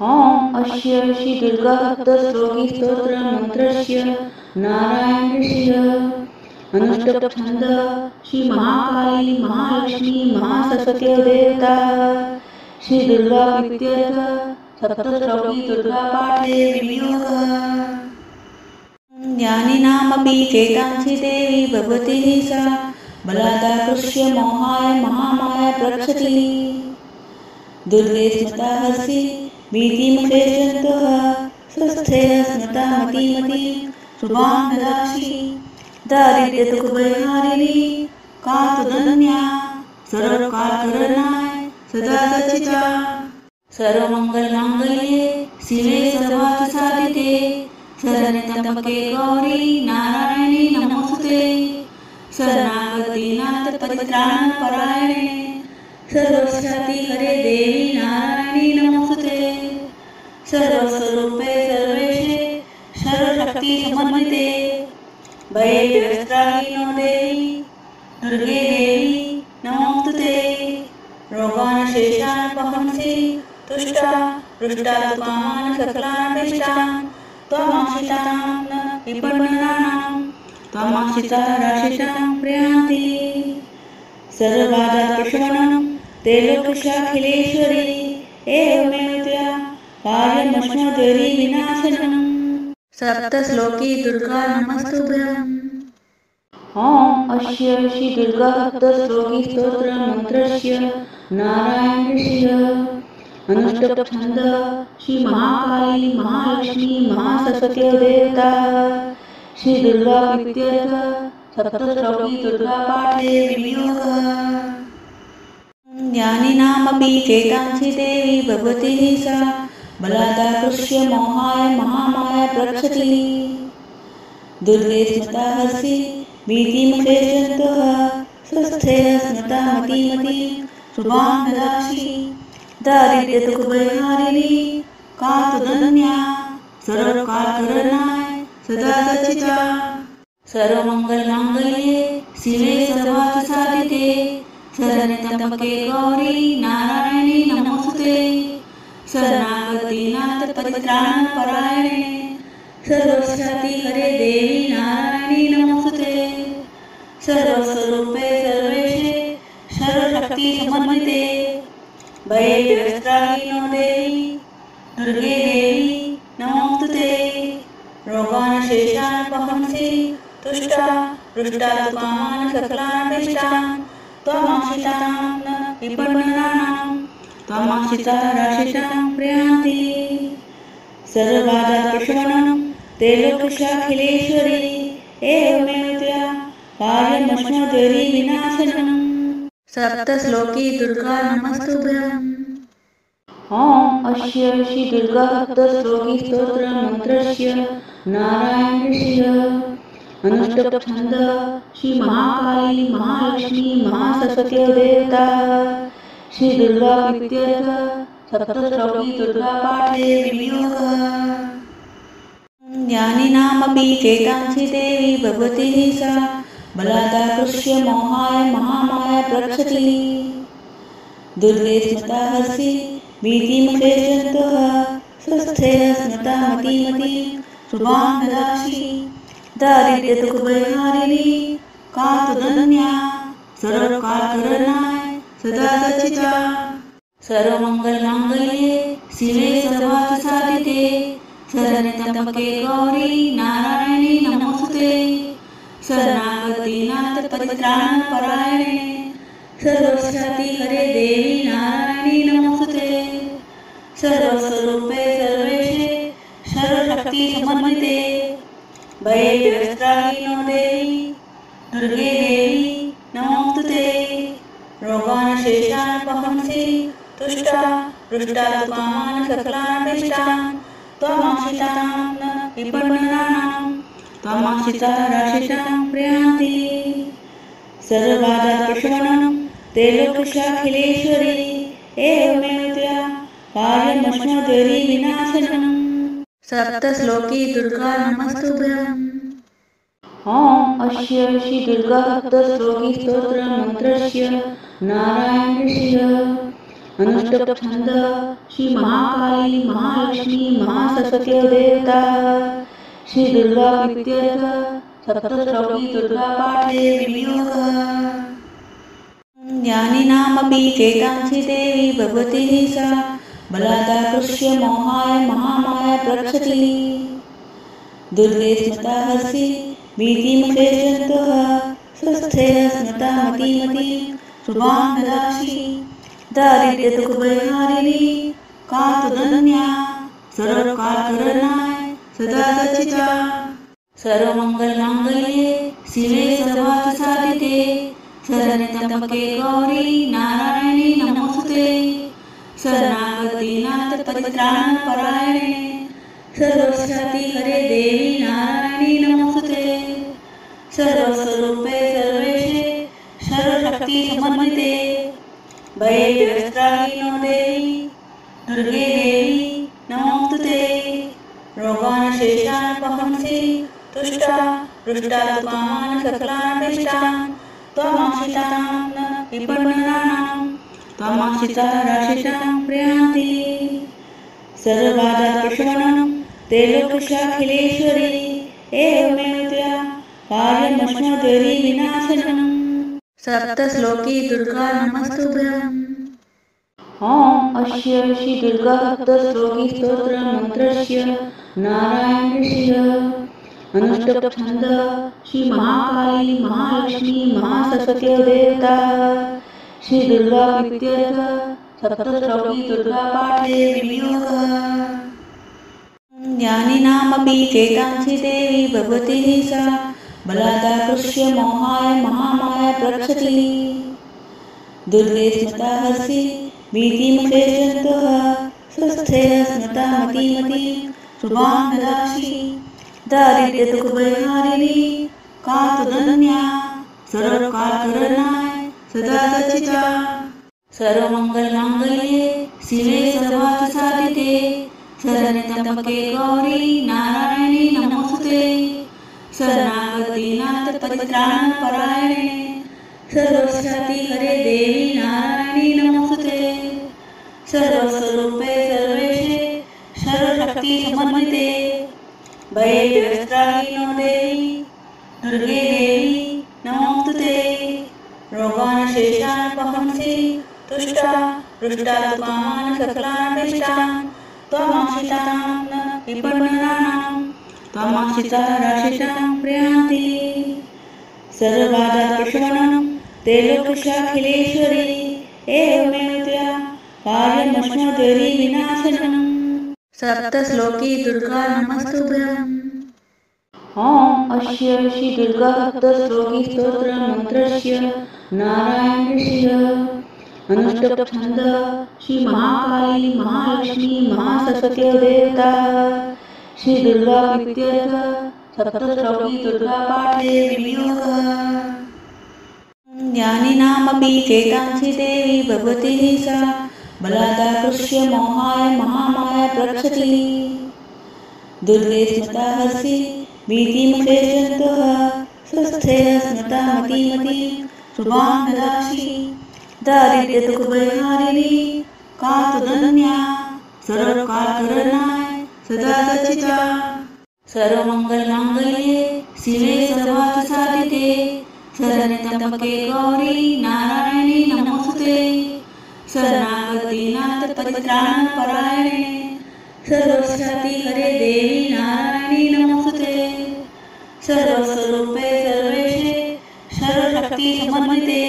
ॐ अस्य श्री दुर्गा सप्तश्लोकी स्तोत्र मंत्रस्य नारायण ऋषिः अनुष्टुप् छंद श्री महाकाली महालक्ष्मी महासरस्वती देवता श्री दुर्गा प्रीत्यर्थ सप्तश्लोकी दुर्गा पाठे विनियोगः। ज्ञानिनामपि चेतांसि देवी भगवती सा बलादाकृष्य मोहाय महामाया प्रक्षति दुर्गे स्मृता हर्षि भीतिमुपेक्षन्तः स्वस्थेन स्मृता मतिमति शुभां ददासि दारिद्र्यदुःखभयहारिणी का तुदन्या सर्वकालकरणाय सदा सचिता सर्वमङ्गलमाङ्गल्ये शिवे सर्वार्थसाधिके शरण्यत्र्यम्बके गौरी नारायणी नमोस्तुते शरणागति नाथ परित्राणपरायणे सर्वशक्ति हरे देवी नारायणी नमोस्तुते सर्वस्वरूपे सर्वेशे सर्वशक्ति समन्विते भयवित्राहिनो देवी दुर्गे देवी नमोस्तुते रोगानशेषान् वहंसि तुष्टा हृष्टात्मान् सकलानिष्टान् त्वमाश्रितां विपन्नानां त्वमाश्रिता राशिषां प्रयान्ति सर्वबाधाप्रशमनं त्रैलोक्यशाखिलेश्वरी एवमेव त्वया कार्यमश्नुर्देवी विनाशनम्। सप्तश्लोकी दुर्गा नमस्तुभ्यम्। ॐ अस्य श्री दुर्गा सप्तश्लोकी स्तोत्र मंत्रस्य नारायण ऋषिः अनुष्टुप् छंद श्री महाकाली महालक्ष्मी महासरस्वती देवता श्री दुर्गा प्रीत्यर्थ सप्तश्लोकी दुर्गा पाठे विनियोगः। ज्ञानिनामपि चेतांसि देवी भगवती सा बलादाकृष्य मोहाय महामाया प्रक्षति दुर्गे स्मृता हर्षि भीतिमुपेक्षन्तः स्वस्थेन स्मृता मतिमति शुभां ददासि दारिद्र्यदुःखभयहारिणी का तुदन्या सर्वकालकरणाय सदा सचिता सर्वमङ्गलमाङ्गल्ये शिवे सर्वार्थसाधिके शरण्यत्र्यम्बके गौरी नारायणी नमोस्तुते शरणागति नाथ परित्राणपरायणे सर्वशक्ति हरे देवी नारायणी नमोस्तुते सर्वस्वरूपे सर्वेशे सर्वशक्ति समन्विते भयवित्राहिनो देवी दुर्गे देवी नमोस्तुते रोगानशेषान् वहंसि तुष्टा हृष्टात्मान् सकलानिष्टान् त्वमाश्रितां विपन्नानां त्वमाश्रिता राशिषां प्रयान्ति सर्वबाधाप्रशमनं त्रैलोक्यशाखिलेश्वरी एवमेव त्वया कार्यमश्नुर्देवी विनाशनम्। सप्तश्लोकी दुर्गा नमस्तुभ्यम्। ॐ अस्य श्री दुर्गा सप्तश्लोकी स्तोत्र मंत्रस्य नारायण ऋषिः अनुष्टुप् छंद श्री महाकाली महालक्ष्मी महासरस्वती देवता श्री दुर्गा प्रीत्यर्थ सप्तश्लोकी दुर्गा पाठे विनियोगः। ज्ञानिनामपि चेतांसि देवी भगवती सा बलादाकृष्य मोहाय महामाया प्रक्षति दुर्गे स्मृता हर्षि भीतिमुपेक्षन्तः स्वस्थेन स्मृता मतिमति शुभां ददासि दारिद्र्यदुःखभयहारिणी का तुदन्या सर्वकालकरणाय सदा सचिता सर्वमङ्गलमाङ्गल्ये शिवे सर्वार्थसाधिके शरण्यत्र्यम्बके गौरी नारायणी नमोस्तुते शरणागति नाथ परित्राणपरायणे सर्वशक्ति हरे देवी नारायणी नमोस्तुते सर्वस्वरूपे सर्वेशे सर्वशक्ति समन्विते भयवित्राहिनो देवी दुर्गे देवी नमोस्तुते रोगानशेषान् वहंसि तुष्टा हृष्टात्मान् सकलानिष्टान् त्वमाश्रितां विपन्नानां त्वमाश्रिता राशिषां प्रयान्ति सर्वबाधाप्रशमनं त्रैलोक्यशाखिलेश्वरी एवमेव त्वया कार्यमश्नुर्देवी विनाशनम्। सप्तश्लोकी दुर्गा नमस्तुभ्यम्। ॐ अस्य श्री दुर्गा सप्तश्लोकी स्तोत्र मंत्रस्य नारायण ऋषिः अनुष्टुप छंद श्री महाकाली महालक्ष्मी महासरस्वती देवता श्री दुर्गा प्रीत्यर्थ सप्तश्लोकी दुर्गा पाठे विनियोगः। ज्ञानिनामपि चेतांसि देवी भगवती सा बलादाकृष्य मोहाय महामाया प्रक्षति दुर्गे स्मृता हर्षि भीतिमुपेक्षन्तः स्वस्थेय स्मृता मतिमति शुभां ददासि दारिद्र्यदुःखभयहारिणी कातुदन्या सर्वकालकरणाय सदा सचिता सर्वमङ्गलमाङ्गल्ये शिवे सर्वार्थसाधिके शरण्यत्र्यम्बके गौरी नारायणी नमोस्तुते शरणागति नाथ परित्राणपरायणे सर्वशक्ति हरे देवी नारायणी नमोस्तुते सर्वस्वरूपे सर्वेशे सर्वशक्ति समन्विते भयवित्राहिनो देवी दुर्गे देवी नमोस्तुते रोगान् शेषान् वहंसि तुष्टा रुष्टात्मान् सकलानिष्टान् त्वमाश्रितां विपन्नानां त्वमाश्रिता राशिषां प्रयान्ति सर्वबाधाप्रशमनं त्रैलोक्याखिलेश्वरी एवमेव त्वया कार्यमश्नुतेरी विनाशनम्। सप्तश्लोकी दुर्गा नमस्तुभ्यम्। ओम अस्य श्री दुर्गा सप्तश्लोकी स्तोत्र मंत्रस्य नारायण ऋषिः अनुष्टुप छंद श्री महाकाली महालक्ष्मी महासरस्वती देवता श्री दुर्गा प्रीत्यर्थ सप्तश्लोकी दुर्गा पाठे विनियोगः। ज्ञानिनामपि चेतांसि देवी भगवती सा बलादाकृष्य मोहाय महामाया प्रक्षति दुर्गे स्मृता हर्षि भीतिमुपेक्षन्तः स्वस्थेय स्मृता मतिमति शुभां ददासि दारिद्र्यदुःखभयहारिणी कातुदन्या सर्वकालकरणाय सदा सचिता सर्वमङ्गलमाङ्गल्ये शिवे सर्वार्थसाधिके शरण्यत्र्यम्बके गौरी नारायणी नमोस्तुते शरणागति नाथ परित्राणपरायणे सर्वशक्ति हरे देवी नारायणी नमोस्तुते सर्वस्वरूपे सर्वेशे सर्वशक्ति समन्विते भयवित्राहिनो देवी दुर्गे देवी नमोस्तुते रोगान् शेषान् वहंसि तुष्टा रुष्टात्मान् सकलानिष्टान् त्वमाश्रितां विपन्नानां त्वमाश्रिता राशिषां प्रयान्ति सर्वबाधाप्रशमनं त्रैलोक्याखिलेश्वरी एवमेव त्वया कार्यमश्नुतेरी विनाशनम्। सप्तश्लोकी दुर्गा नमस्तुभ्यम्। ओम अस्य श्री दुर्गा सप्तश्लोकी स्तोत्र मंत्रस्य नारायण ऋषिः अनुष्टुप छंद श्री महाकाली महालक्ष्मी महासरस्वती देवता श्री दुर्गा प्रीत्यर्थ सप्तश्लोकी दुर्गा पाठे विनियोगः। ज्ञानिनामपि चेतांसि देवी भगवती सा बलादाकृष्य मोहाय महामाया प्रक्षति दुर्गे स्मृता हर्षि भीतिमुपेक्षन्तः स्वस्थेय स्मृता मतिमति शुभां ददासि दारिद्र्यदुःखभयहारिणी कातुदन्या सर्वकालकरणाय सदा सचिता सर्वमङ्गलमाङ्गल्ये शिवे सर्वार्थसाधिके शरण्यत्र्यम्बके गौरी नारायणी नमोस्तुते शरणागति नाथ परित्राणपरायणे सर्वशक्ति हरे देवी नारायणी नमोस्तुते सर्वस्वरूपे सर्वेशे सर्वशक्ति समन्विते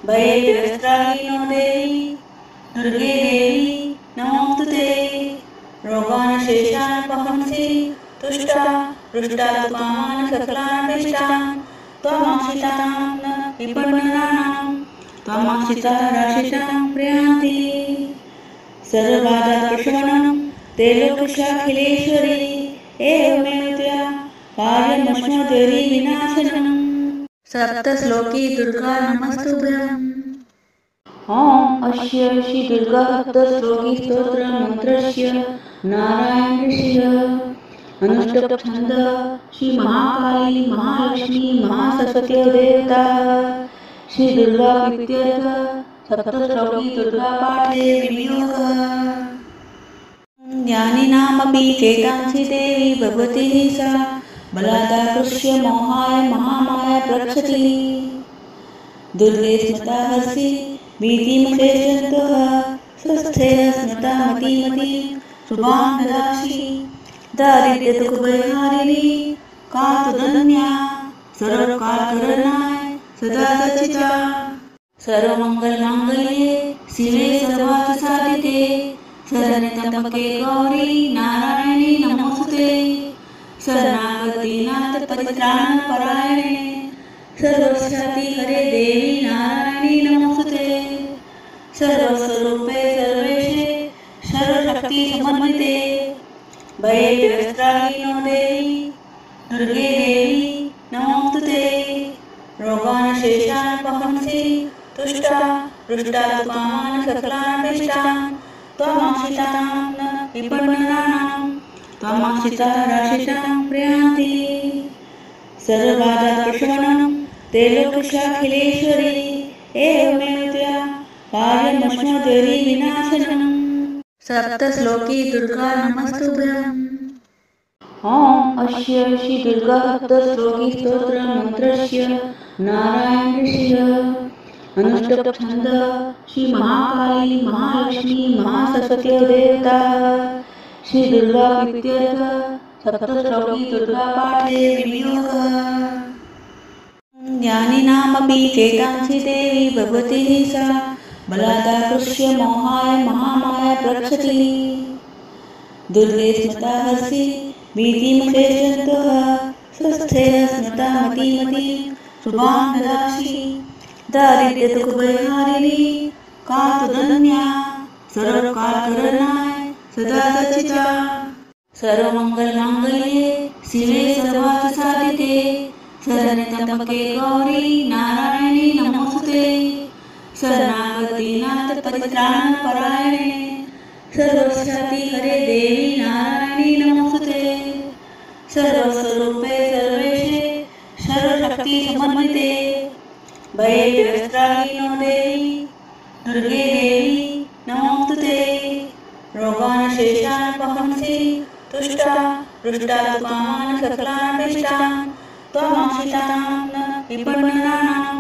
भयवित्राहिनो देवी दुर्गे देवी नमोस्तुते रोगान् शेषान् वहंसि तुष्टा रुष्टात्मान् सकलानिष्टान् त्वमाश्रितां विपन्नानां त्वमाश्रिता राशिषां प्रयान्ति सर्वबाधाप्रशमनं त्रैलोक्याखिलेश्वरी एवमेव त्वया कार्यमश्नुतेरी विनाशनम्। सप्तश्लोकी दुर्गा नमस्तुभ्यम्। ओम अस्य श्री दुर्गा सप्तश्लोकी स्तोत्र मंत्रस्य नारायण ऋषिः अनुष्टुप छंद श्री महाकाली महालक्ष्मी महासरस्वती देवता श्री दुर्गा प्रीत्यर्थ सप्तश्लोकी दुर्गापाठे विनियोगः। ज्ञानिनामपि चेतांसि देवी भगवती सा बलादाकृष्य मोहाय महामाया प्रक्षति। दुर्गे स्मृता हर्षि भीतिमुपेक्षन्तः स्वस्थेन स्मृता मतिमति शुभां ददासि। दारिद्र्यदुःखभयहारिणी का तुदन्या सर्वकालकरणाय सदा सचिता। सर्वमङ्गलमाङ्गल्ये शिवे सर्वार्थसाधिके शरण्ये त्र्यम्बके गौरी नारायणी नमोस्तुते। शरणागतिनाथ परित्राणपरायणे सर्वशक्ति हरे देवी नारायणी नमोस्तुते। सर्वस्वरूपे सर्वेशे सर्वशक्ति समन्विते भयवित्राहिनो देवी दुर्गे देवी नमोस्तुते। रोगानशेषान् वहंसि तुष्टा हृष्टात्मान् सकलानिष्टान् त्वमाश्रितां न विपन्नानां त्वमाश्रिता राशिषां प्रयान्ति। सर्वबाधाप्रशमनं त्रैलोक्यशाखिलेश्वरी एवमेव त्वया कार्यमश्नुतेरी विनाशनम्। सप्तश्लोकी दुर्गा नमस्तुभ्यम्। ओम अस्य श्री दुर्गा सप्तश्लोकी स्तोत्र मंत्रस्य नारायण ऋषिः अनुष्टुप् छंद श्री महाकाली महालक्ष्मी महासरस्वती देवता श्री दुर्गा प्रीत्यर्थ सप्तश्लोकी दुर्गा पाठे विनियोगः। ज्ञानिनामपि चेतांसि देवी भगवती सा बलादाकृष्य मोहाय महामाया प्रक्षति। दुर्गे स्मृता हर्षि भीतिमुपेक्षन्तः स्वस्थेन स्मृता मतिमति शुभां ददासि। दारिद्र्यदुःखभयहारिणी का तुदन्या सर्वकालकरणाय सदा सचिता। सर्वमङ्गलमाङ्गल्ये शिवे सर्वार्थसाधिके शरण्ये त्र्यम्बके गौरी नारायणी नमोस्तुते। शरणागतिनाथ परित्राणपरायणे सर्वशक्ति हरे देवी नारायणी नमोस्तुते। सर्वस्वरूपे सर्वेशे सर्वशक्ति समन्विते भयवित्राहिनो देवी दुर्गे देवी नमोस्तुते। रोगानशेषान् वहंसि तुष्टा हृष्टात्मान् सकलानिष्टान् त्वमाश्रितां न विपन्नानां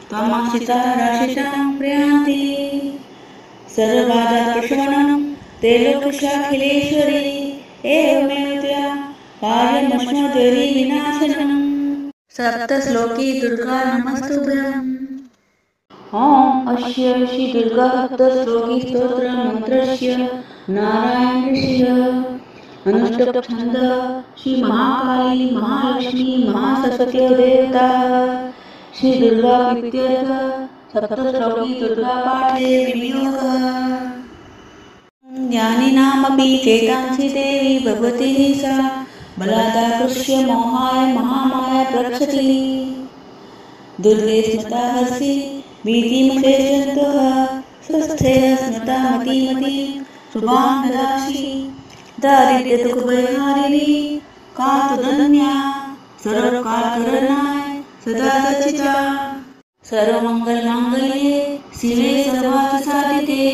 त्वमाश्रिता राशिषां प्रयान्ति। सर्वबाधाप्रशमनं त्रैलोक्यशाखिलेश्वरी एवमेव त्वया कार्यमश्नुतेरी विनाशनम्। सप्तश्लोकी दुर्गा नमस्तुभ्यम्। ओम अस्य श्री दुर्गा सप्तश्लोकी स्तोत्र मंत्रस्य नारायण ऋषिः अनुष्टुप् छंद श्री महाकाली महालक्ष्मी महासरस्वती देवता श्री दुर्गा प्रीत्यर्थ सप्तश्लोकी दुर्गा पाठे विनियोगः। ज्ञानिनामपि चेतांसि देवी भगवती सा बलादाकृष्य मोहाय महामाया प्रक्षति। दुर्गे स्मृता हर्षि भीतिमुपेक्षन्तः स्वस्थेन स्मृता मतिमति शुभां ददासि। दारिद्र्यदुःखभयहारिणी का तुदन्या सर्वकालकरणाय सदा सचिता। सर्वमङ्गलमाङ्गल्ये शिवे सर्वार्थसाधिके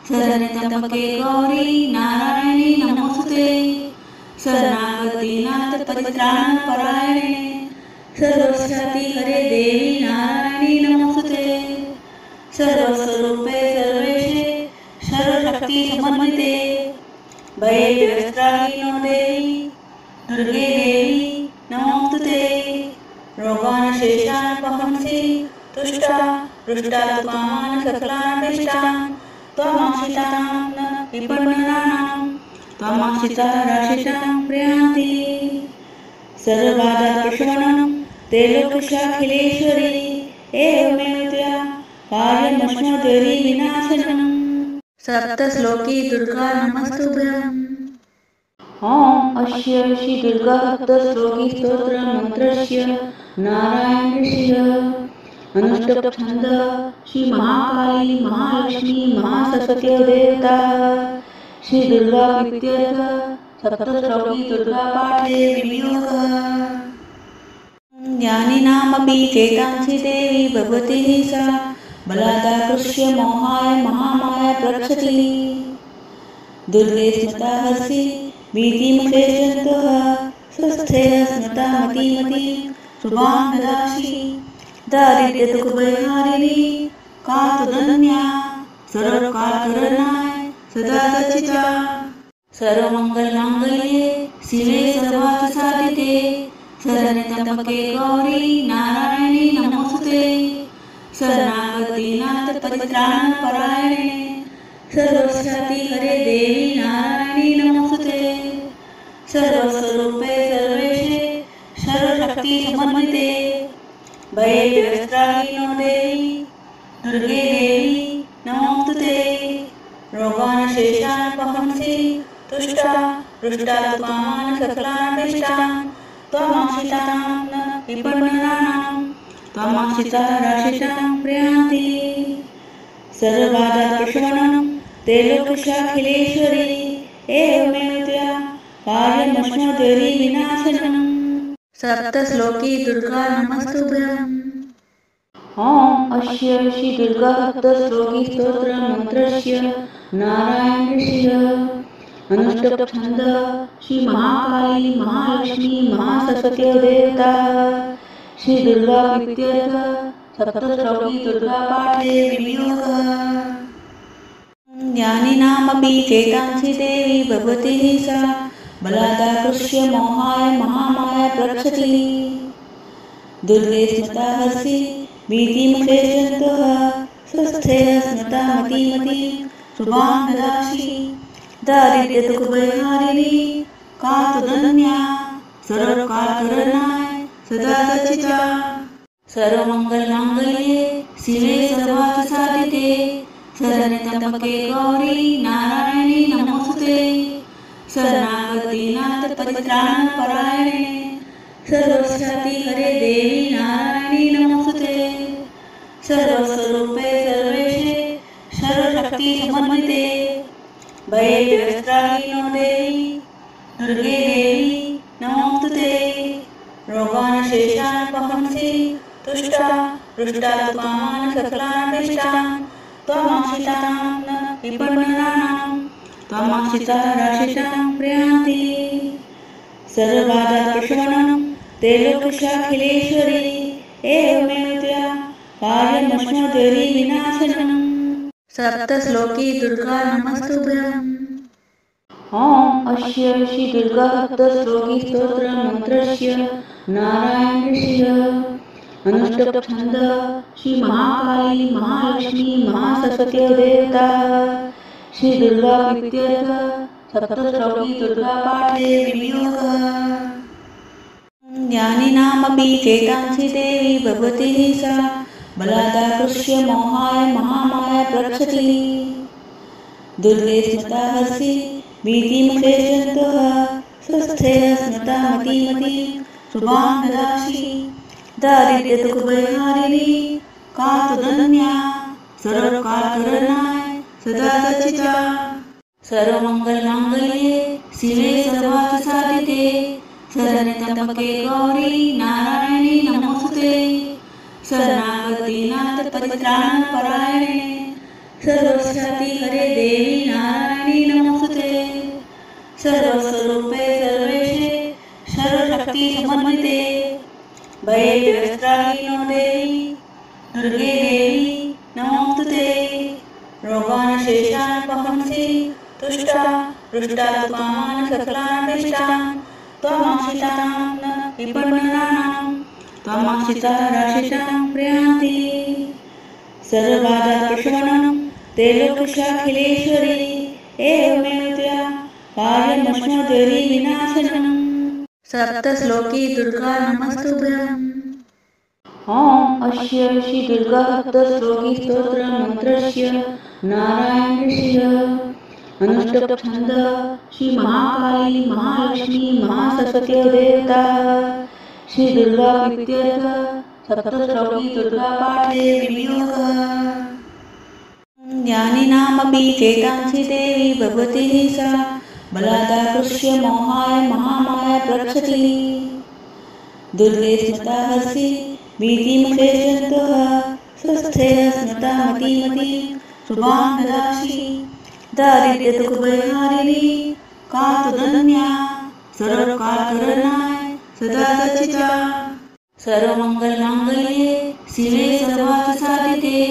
शरण्ये त्र्यम्बके गौरी नारायणी नमोस्तुते। शरणागतिनाथ परित्राणपरायणे सर्वशक्ति हरे देवी नारायणी नमोस्तुते। सर्वस्वरूपे सर्वेशे सर्वशक्ति समन्विते भयवित्राहिनो देवी दुर्गे देवी नमोस्तुते। रोगानशेषान् वहंसि तुष्टा हृष्टात्मान् सकलानिष्टान् त्वमाश्रितां न विपन्नानां त्वमाश्रिता राशिषां प्रयान्ति। सर्वबाधाप्रशमनं त्रैलोक्यशाखिलेश्वरी एवमेव त्वया कार्यमश्नुतेरी विनाशनम्। सप्तश्लोकी दुर्गा नमस्तुभ्यम्। ओम अस्य श्री दुर्गा सप्तश्लोकी स्तोत्र मंत्रस्य नारायण ऋषिः अनुष्टुप् छंद श्री महाकाली महालक्ष्मी महासरस्वती देवता श्री दुर्गा प्रीत्यर्थ सप्तश्लोकी दुर्गा पाठे विनियोगः। ज्ञानिनामपि चेतांसि देवी भगवती सा बलादाकृष्य मोहाय महामाया प्रक्षति दुर्गे स्मृता हर्षि भीतिमुखेशन्तः स्वस्थेय स्मृता मतिमति शुभां ददासि दारिद्र्यदुःखभयहारिणी का तुदन्या सर्वकालकरणाय सदा सच्चिता सर्वमङ्गलमाङ्गल्ये शिवे सर्वार्थसाधिके शरण्यत्र्यम्बके गौरी नारायणी नमोस्तुते शरणागति नाथ परित्राणपरायणे सर्वस्याति हरे देवी नारायणी नमोस्तुते सर्वस्वरूपे सर्वेशे सर्वशक्ति समन्विते भयवित्राहिनो देवी दुर्गे देवी नमोस्तुते रोगानशेषान् वहंसि तुष्टा रुष्टात्मान् सकलानभीष्टान् त्वमाश्रितां न विपन्ननानां त्वमाश्रिता राशिषां प्रयान्ति सर्वबाधाप्रशमनं त्रैलोक्याखिलेश्वरी एवमेव त्वया कार्यमश्मद्वैरी विनाशनम् सप्तश्लोकी दुर्गा नमस्तुभ्यम्। ओम अस्य श्री दुर्गा सप्तश्लोकी स्तोत्र मंत्रस्य नारायण ऋषिः अनुष्टुप् छंद श्री महाकाली महालक्ष्मी महासरस्वती देवता श्री दुर्गा प्रीत्यर्थ सप्तश्लोकी दुर्गा पाठे विनियोगः ज्ञानिनामपि चेतांसि देवी भगवती सा बलादाकृष्य मोहाय महामाया प्रक्षति दुर्गे स्मृता हर्षि भीतिमुखेशन्तः स्वस्थेय स्मृता मतिमति शुभां ददासि दारिद्र्यदुःखभयहारिणी का तुदन्या सर्वकालकरणाय सदा सच्चिता सर्वमङ्गलमाङ्गल्ये शिवे सर्वार्थसाधिके शरण्यत्र्यम्बके गौरी नारायणी नमोस्तुते शरणागति नाथ परित्राणपरायणे सर्वस्याति हरे देवी नारायणी नमोस्तुते सर्वस्वरूपे सर्वेशे सर्वशक्ति समन्विते भयवित्राहिनो देवी दुर्गे देवी नमोस्तुते रोगानशेषान् वहंसि तुष्टा रुष्टात्मान् सकलानभीष्टान् त्वमाश्रितां न विपन्ननानां त्वमाश्रिता राशिषां प्रयान्ति सर्वबाधाप्रशमनं त्रैलोक्याखिलेश्वरी एवमेव त्वया कार्यमश्मद्वैरी विनाशनम् सप्तश्लोकी दुर्गा नमस्तुभ्यम्। ओम अस्य श्री दुर्गा सप्तश्लोकी स्तोत्र मंत्रस्य नारायण ऋषिः अनुष्टुप् छंद श्री महाकाली महालक्ष्मी महासरस्वती देवता श्री दुर्गा प्रीत्यर्थ सप्तश्लोकी दुर्गा पाठे विनियोगः ज्ञानिनामपि चेतांसि देवी भगवती सा बलादाकृष्य मोहाय महामाया प्रक्षति दुर्गे स्मृता हर्षि भीतिमुखेशन्तः स्वस्थेय स्मृता मतिमति शुभां ददासि दारिद्र्यदुःखभयहारिणी का तुदन्या सर्वकालकरणाय सदा सच्चिता सर्वमङ्गलमाङ्गल्ये शिवे सर्वार्थसाधिके शरण्यत्र्यम्बके गौरी नारायणी नमोस्तुते शरणागति नाथ परित्राणपरायणे सर्वस्याति हरे देवी नारायणी नमोस्तुते सर्वस्वरूपे सर्वेशे सर्वशक्ति समन्विते भयवित्राहिनो देवी दुर्गे देवी नमोस्तुते रोगानशेषान् वहंसि तुष्टा रुष्टात्मान् सकलानभीष्टान् त्वमाश्रितां न विपन्ननानां त्वमाश्रिता राशिषां प्रयान्ति सर्वबाधाप्रशमनं त्रैलोक्याखिलेश्वरी एवमेव त्वया कार्यमश्मद्वैरी विनाशनम् सप्तश्लोकी दुर्गा नमस्तुभ्यम्। ओम अस्य श्री दुर्गा सप्तश्लोकी स्तोत्र मंत्रस्य नारायण ऋषिः अनुष्टुप् छंद श्री महाकाली महालक्ष्मी महासरस्वती देवता श्री दुर्गा प्रीत्यर्थ सप्तश्लोकी दुर्गा पाठे विनियोगः ज्ञानिनामपि चेतांसि देवी भगवती सा बलादाकृष्य मोहाय महामाया प्रक्षति दुर्गे स्मृता हर्षि भीतिमुखेशन्तः स्वस्थेय स्मृता मतिमती शुभां ददासि दारिद्र्य दुख परिहारिणी का तुदन्या सर्व काल करणाय सदा सचिता सर्व मंगल मांगल्ये शिवे सर्वार्थ साधिके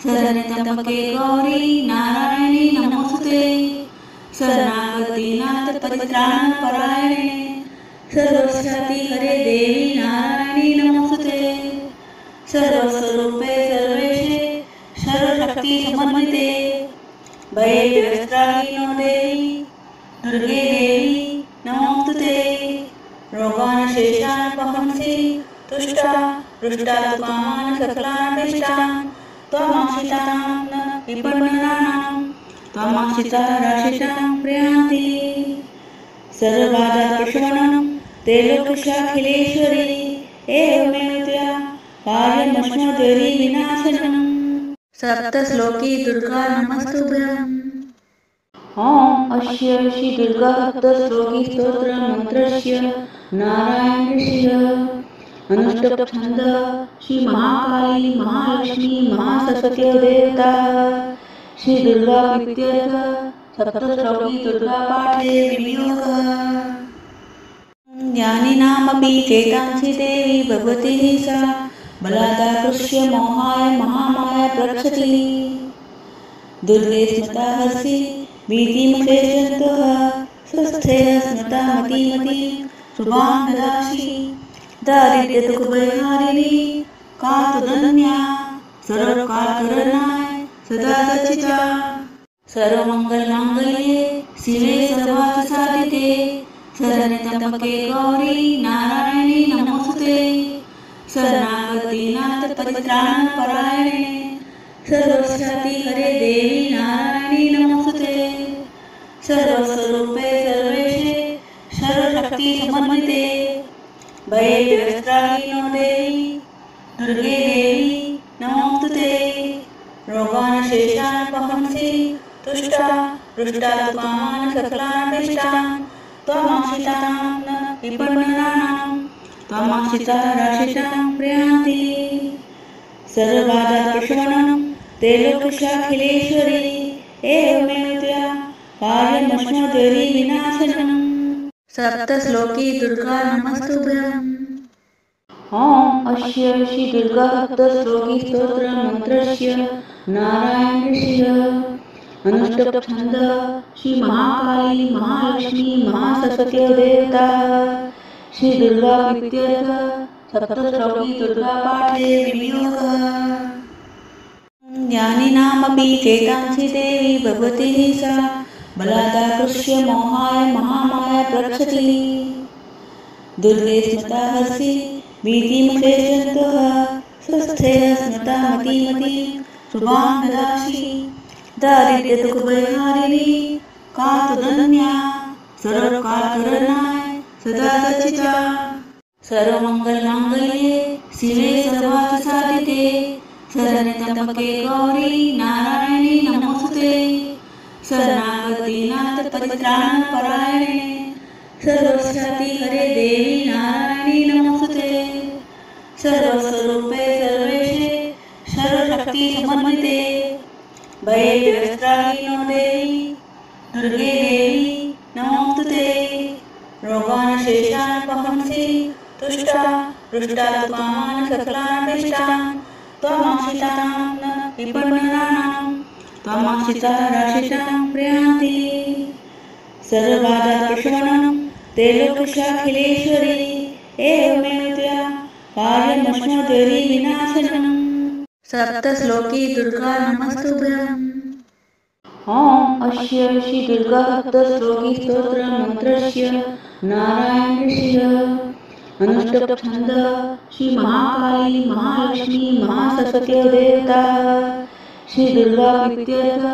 शरण्ये त्र्यंबके गौरी नारायणी नमोस्तुते शरणागती नाथ परित्राण परायणे सर्वस्याति हरे देवी नारायणी नमोस्तुते सर्वस्वरूपे सर्वेशे सर्वशक्ति समन्विते भये व्यस्त्राहीनो देवी दुर्गे देवी नमोस्तुते रोगान शेषान पहंसि तुष्टा रुष्टा कामान सकलानिष्टान त्वमाश्रितानां विपन्नानां त्वमाश्रिता राशिषां प्रयान्ति सर्वबाधाप्रशमनं ते लोकशाखिलेश्वरी एवमेव त्वया कार्यमश्नुतेरि विनाशनम् सप्तश्लोकी दुर्गा नमस्तुभ्यम्। ओम अस्य श्री दुर्गा सप्तश्लोकी स्तोत्र मंत्रस्य नारायण ऋषिः अनुष्टुप छंद श्री महाकाली महालक्ष्मी महासरस्वती देवता श्री दुर्गा प्रीत्यर्थ सप्तश्लोकी दुर्गा पाठे विनियोगः। ज्ञानिनामपि चेतांसि देवी भगवती सा बलादाकृष्य मोहाय महामाया प्रक्षति दुर्गे स्मृता हर्षि भीतिमुखेशन्तः स्वस्थेय स्मृता मतिमती शुभां ददासि दारिद्र्य दुख परिहारिणी का तुदन्या सर्व काल करणाय सदा सचिता सर्व मंगल मांगल्ये शिवे सर्वार्थ साधिके शरण्ये त्र्यंबके गौरी नारायणी नमोस्तुते शरणागती नाथ परित्राण परायणे सर्वस्याति हरे देवी नारायणी नमोस्तुते सर्वस्वरूपे सर्वेशे सर्वशक्ति समन्विते भये व्यस्त्राहीनो देवी दुर्गे देवी नमोस्तुते रोगान शेषान पहंसि तुष्टा रुष्टा कामान सकलानिष्टान त्वमाश्रितानां विपन्नानां त्वमाश्रिता राशिषां प्रयान्ति सर्वबाधाप्रशमनं ते लोकशाखिलेश्वरी एवमेव त्वया कार्यमश्नुतेरि विनाशनम् सप्तश्लोकी दुर्गा नमस्तुभ्यम्। ओम अस्य श्री दुर्गा सप्तश्लोकी स्तोत्र मंत्रस्य नारायण ऋषिः अनुष्टुप छंद श्री महाकाली महालक्ष्मी महासरस्वती देवता श्री दुर्गा प्रीत्यर्थ सप्तश्लोकी दुर्गा पाठे विनियोगः। ज्ञानिनामपि चेतांसि देवी भगवती सा बलादाकृष्य मोहाय महामाया प्रक्षति दुर्गे स्मृता हर्षि भीतिमुखेशन्तः स्वस्थेय स्मृता मतिमती शुभां ददासि दारिद्र्य दुख परिहारिणी का तुदन्या सर्व काल करणाय सदा सचिता सर्व मंगल मांगल्ये शिवे सर्वार्थ साधिके शरण्ये त्र्यंबके गौरी नारायणी नमोस्तुते शरणागती नाथ परित्राण परायणे सर्वस्याति हरे देवी नारायणी नमोस्तुते सर्वस्वरूपे सर्वेशे सर्वशक्ति समन्विते भये व्यस्त्राहीनो देवी दुर्गे देवी नमोस्तुते रोगान शेषान पहंसि तुष्टा रुष्टा कामान सकलानिष्टान त्वमाश्रितानां विपन्नानां त्वमाश्रिता राशिषां प्रयान्ति सर्वबाधाप्रशमनं ते लोकशाखिलेश्वरी एवमेव त्वया कार्यमश्नुतेरि विनाशनम् सप्तश्लोकी दुर्गा नमस्तुभ्यम्। ओम अस्य श्री दुर्गा सप्तश्लोकी स्तोत्र मंत्रस्य नारायण ऋषिः अनुष्टुप छंद श्री महाकाली महालक्ष्मी महासरस्वती देवता श्री दुर्गा प्रीत्यर्थ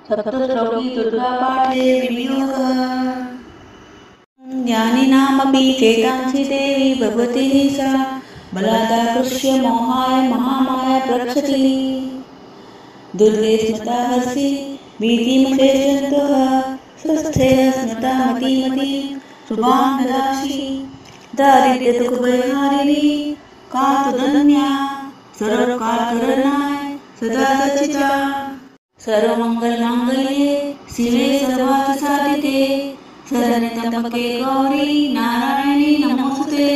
सप्तश्लोकी दुर्गा पाठे विनियोगः। ज्ञानिनामपि चेतांसि देवी भगवती सा बलादाकृष्य मोहाय महामाया प्रक्षति दुर्गे स्मृता हर्षि भीतिमुखेशन्तः स्वस्थेय स्मृता मतिमती शुभां ददासि दारिद्र्य दुख परिहारिणी का तुदन्या सर्वकालकरणाय सदा सच्चिदा सर्वमंगलमांगल्ये शिवे सर्वार्थसाधिके शरण्यत्र्यंबके गौरी नारायणी नमोस्तुते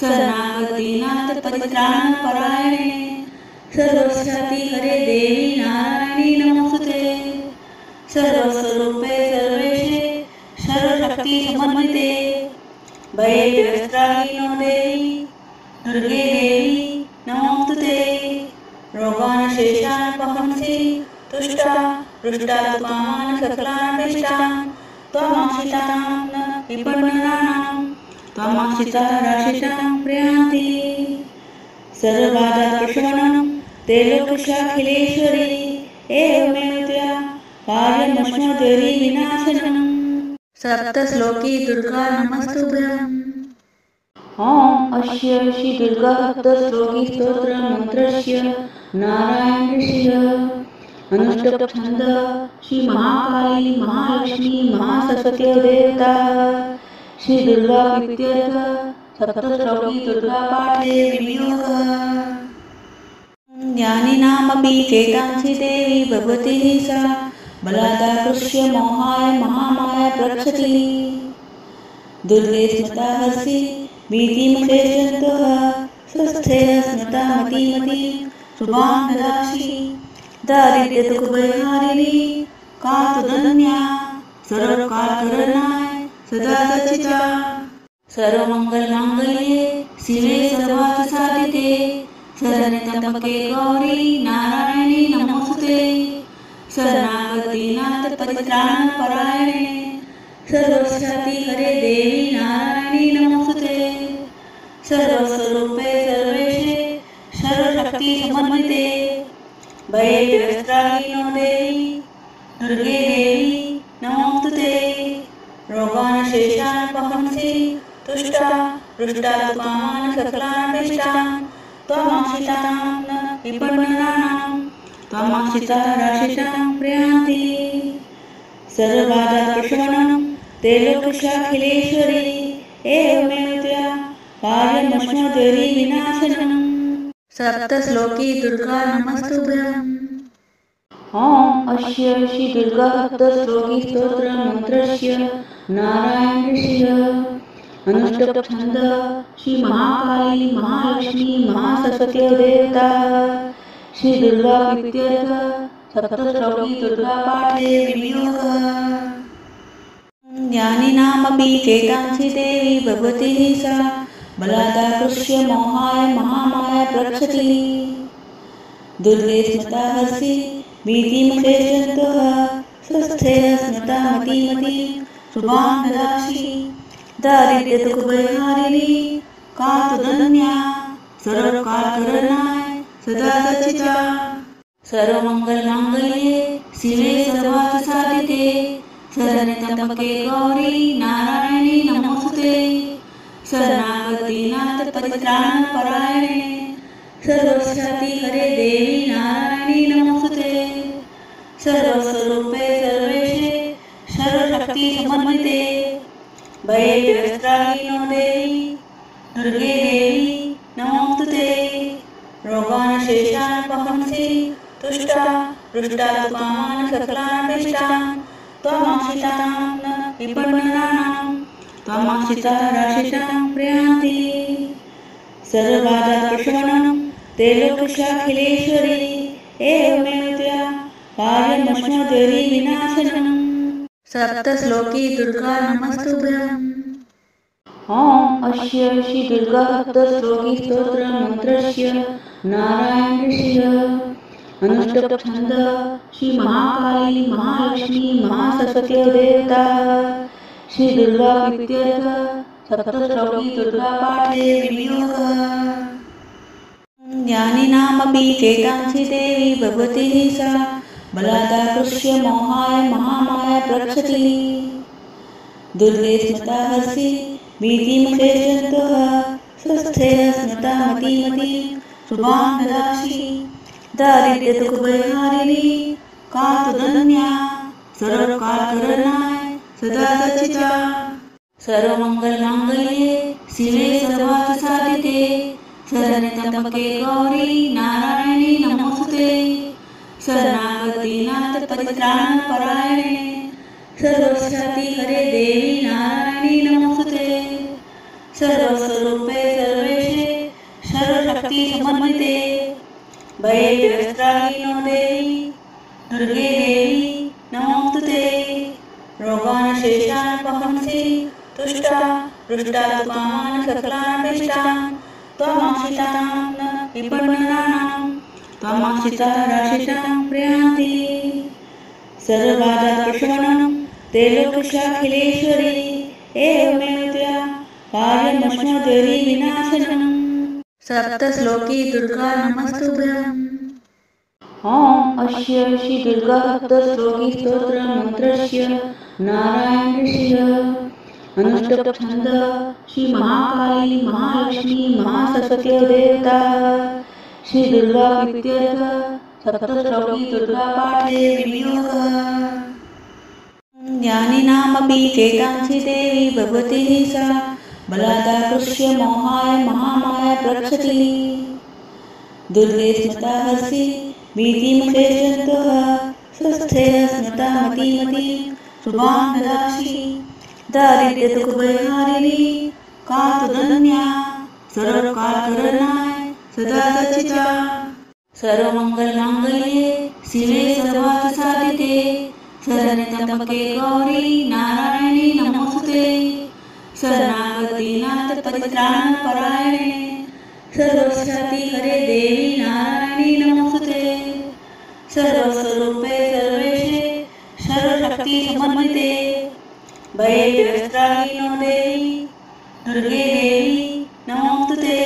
शरणागति नाथ परित्राणपरायणे सर्वशक्ति हरे देवी नारायणी नमोस्तुते सर्वस्वरूपे सर्वेशे सर्वशक्ति समन्विते भयवित्राहिनो देवी दुर्गे देवी नमोस्तुते रोगानशेषानपहंसि तुष्टा रुष्टात्मान् सकलानभिष्टान् त्वमाश्रितां न विपन्ननानां त्वमाश्रिता राशिषां प्रयान्ति सर्वबाधाप्रशमनं त्रैलोक्याखिलेश्वरी एवमेव त्वया कार्यमश्मद्वैरी विनाशनम् सप्तश्लोकी दुर्गा नमस्तुभ्यम् ओम अस्य श्री दुर्गा सप्तश्लोकी स्तोत्र मंत्रस्य नारायण ऋषिः अनुष्टुप छंद श्री महाकाली महालक्ष्मी महासरस्वती देवता श्री दुर्गा प्रीत्यर्थ सप्तश्लोकी दुर्गा पाठे विनियोगः ज्ञानिनामपि चेतांसि देवी भगवती सा बलादाकृष्य मोहाय महामाया प्रक्षति दुर्गे स्मृता हर्षि भीतिमुखेशन्तः स्वस्थेय स्मृता मतिमती शुभांगदाक्षी दारिद्र्यदुःखभयहारिणी कातुदन्या सर्वकालकरणाय सदा सच्चिदा सर्वमंगलमांगल्ये शिवे सर्वार्थसाधिके शरण्यत्र्यंबके गौरी नारायणी नमोस्तुते शरणागति नाथ परित्राणपरायणे सर्वशक्ति हरे देवी नारायणी नमोस्तुते सर्वस्वरूपे सर्वेशे सर्वशक्ति समन्विते भयवित्राहिनो देवी दुर्गे देवी नमोस्तुते रोगानशेषानपहंसि तुष्टा रुष्टात्मान् सकलानभिष्टान् त्वमाश्रितां न विपन्ननानां त्वमाश्रिता राशिषां प्रयान्ति सर्वबाधाप्रशमनं त्रैलोक्याखिलेश्वरी एवमेव त्वया कार्यमश्मद्वैरी विनाशनम् सप्तश्लोकी दुर्गा नमस्तुभ्यम् ओम अस्य श्री दुर्गा सप्तश्लोकी स्तोत्र मंत्रस्य नारायण ऋषिः अनुष्टुप छंद श्री महाकाली महालक्ष्मी महासरस्वती देवता श्री दुर्गा प्रीत्यर्थ सप्तश्लोकी दुर्गा पाठे विनियोगः ज्ञानिनामपि चेतांसि देवी भगवती सा बलादाकृष्य मोहाय महामाया प्रक्षति दुर्गे स्मृता हर्षि भीतिमुखेशन्तः स्वस्थेय स्मृता मतिमती शुभांगदाक्षी दारिद्र्यदुःखभयहारिणी कातुदन्या सर्वकालकरणाय सदा सच्चिदा सर्वमंगलमांगल्ये शिवे सर्वार्थसाधिके शरण्यत्र्यंबके गौरी नारायणी नमोस्तुते शरणागति नाथ परित्राणपरायणे सर्वशक्ति हरे देवी नारायणी नमोस्तुते सर्वस्वरूपे सर्वेशे सर्वशक्ति समन्विते भयवित्राहिनो देवी दुर्गे देवी नमोस्तुते रोगानशेषानपहंसि तुष्टा रुष्टात्मान् सकलानभिष्टान् त्वमाश्रितां न विपन्ननानां त्वमाश्रिता राशिषां प्रयान्ति सर्वबाधाप्रशमनं त्रैलोक्याखिलेश्वरी एवमेव त्वया कार्यमश्मद्वैरी विनाशनम् सप्तश्लोकी दुर्गा नमस्तुभ्यम् ओम अस्य श्री दुर्गा सप्तश्लोकी स्तोत्र मंत्रस्य नारायण ऋषिः अनुष्टुप छंद श्री महाकाली महालक्ष्मी महासरस्वती देवता श्री दुर्गा प्रीत्यर्थ सप्तश्लोकी दुर्गा पाठे विनियोगः ज्ञानिनामपि चेतांसि देवी भगवती सा बलादाकृष्य मोहाय महामाया प्रक्षति दुर्गे स्मृता हर्षि भीतिमुखेशन्तः स्वस्थेय स्मृता मतिमती शुभांगदाक्षी दारिद्र्यदुःखभयहारिणी कातुदन्या सर्वकालकरणाय सदा सच्चिदा सर्वमंगलमांगल्ये शिवे सर्वार्थसाधिके शरण्ये त्र्यंबके गौरी नारायणी नमोस्तुते। शरणागति नाथ परित्राणपरायणे सर्वस्याति हरे देवी नारायणी नमोस्तुते। सर्वस्वरूपे सर्वेशे सर्वशक्ति समन्विते भयेव्यस्त्राहिनो देवी दुर्गे देवी नमोस्तुते। रोगान् शेषान् वहंसि तुष्टा रुष्टा त्वामान् सकलानिष्टान् त्वमाश्रितानां न विपन्नानां त्वमाश्रिता राशिषां प्रयान्ति। सर्वबाधाप्रशमनं त्रैलोक्यशाखिलेश्वरी एवमेव त्वया कार्यमश्नुद्वैरी विनाशनम्। सप्तश्लोकी दुर्गा नमस्तुभ्यम्। ओम अस्य श्री दुर्गा सप्तश्लोकी स्तोत्र मंत्रस्य नारायण ऋषिः अनुष्टुप् छंद श्री महाकाली महालक्ष्मी महासरस्वती देवता श्री दुर्गा प्रीत्यर्थ सप्तश्लोकी दुर्गा पाठे विनियोगः। ज्ञानिनामपि चेतांसि देवी भगवती सा बलादाकृष्य मोहाय महामाया प्रक्षति। दुर्गे स्मृता हर्षि भीतिमशेषन्तः स्वस्थेय स्मृता मतिमती शुभां ददासि। दारिद्र्यदुःखभयहारिणी का तुदन्या सर्वकालकरणाय सदा सचिता। सर्वमङ्गलमाङ्गल्ये शिवे सर्वार्थसाधिके शरण्ये त्र्यंबके गौरी नारायणी नमोस्तुते। शरणागति नाथ परित्राणपरायणे सर्वस्याति हरे देवी नारायणी नमोस्तुते। सर्वस्वरूपे सर्वेशे सर्वशक्ति समन्विते भयेव्यस्त्राहिनो देवी दुर्गे देवी नमोस्तुते।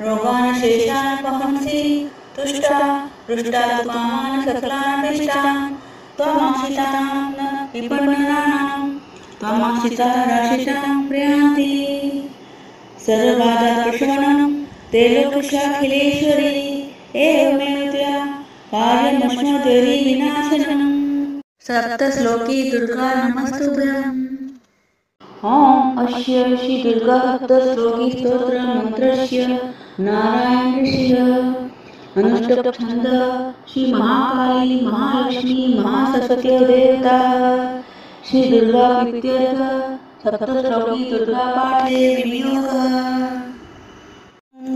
रोगान् शेषान् वहंसि तुष्टा रुष्टा त्वामान् सकलानिष्टान् त्वमाश्रितानां न विपन्नानां त्वमाश्रिता राशिषां प्रयान्ति। सर्वबाधाप्रशमनं त्रैलोक्यशाखिलेश्वरी एवमेव त्वया कार्यमश्नुद्वैरी विनाशनम्। सप्तश्लोकी दुर्गा नमस्तुभ्यम्। ओम अस्य श्री दुर्गा सप्तश्लोकी स्तोत्र मंत्रस्य नारायण ऋषिः अनुष्टुप् छंद श्री महाकाली महालक्ष्मी महासरस्वती देवता श्री दुर्गा प्रीत्यर्थ सप्तश्लोकी दुर्गा पाठे विनियोगः।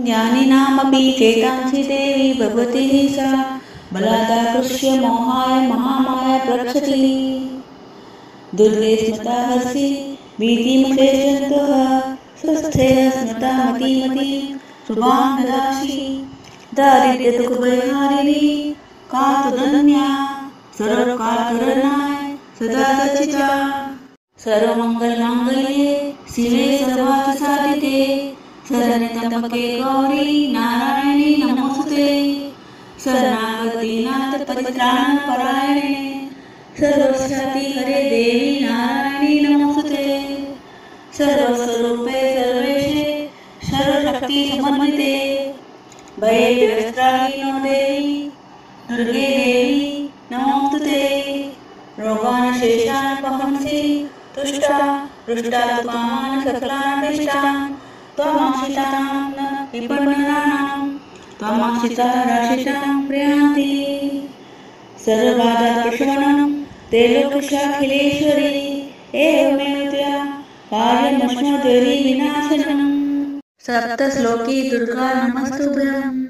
ज्ञानिनामपि चेतांसि देवी भगवती सा बलादाकृष्य मोहाय महामाया प्रक्षति। दुर्गे स्मृता हर्षि भीतिमशेषन्तः स्वस्थेय स्मृता मतिमती शुभां ददासि। दारिद्र्यदुःखभयहारिणी का तुदन्या सर्वकालकरणाय सदा सचिता। सर्वमङ्गलमाङ्गल्ये शिवे सर्वार्थसाधिके शरण्ये त्र्यंबके गौरी नारायणी नमोस्तुते। शरणागति नाथ परित्राणपरायणे सर्वस्याति हरे देवी नारायणी नमोस्तुते। सर्वस्वरूपे सर्वेशे सर्वशक्ति समन्विते भयेव्यस्त्राहिनो देवी दुर्गे देवी नमोस्तुते। रोगान् शेषान् वहंसि तुष्टा रुष्टा त्वामान् सकलानिष्टान् त्वमाश्रितानां न विपन्नानां त्वमाश्रिता राशिषां प्रयान्ति। सर्वबाधाप्रशमनं त्रैलोक्यशाखिलेश्वरी एवमेव त्वया कार्यमश्नुद्वैरी विनाशनम्। सप्तश्लोकी दुर्गा नमस्तुभ्यम्।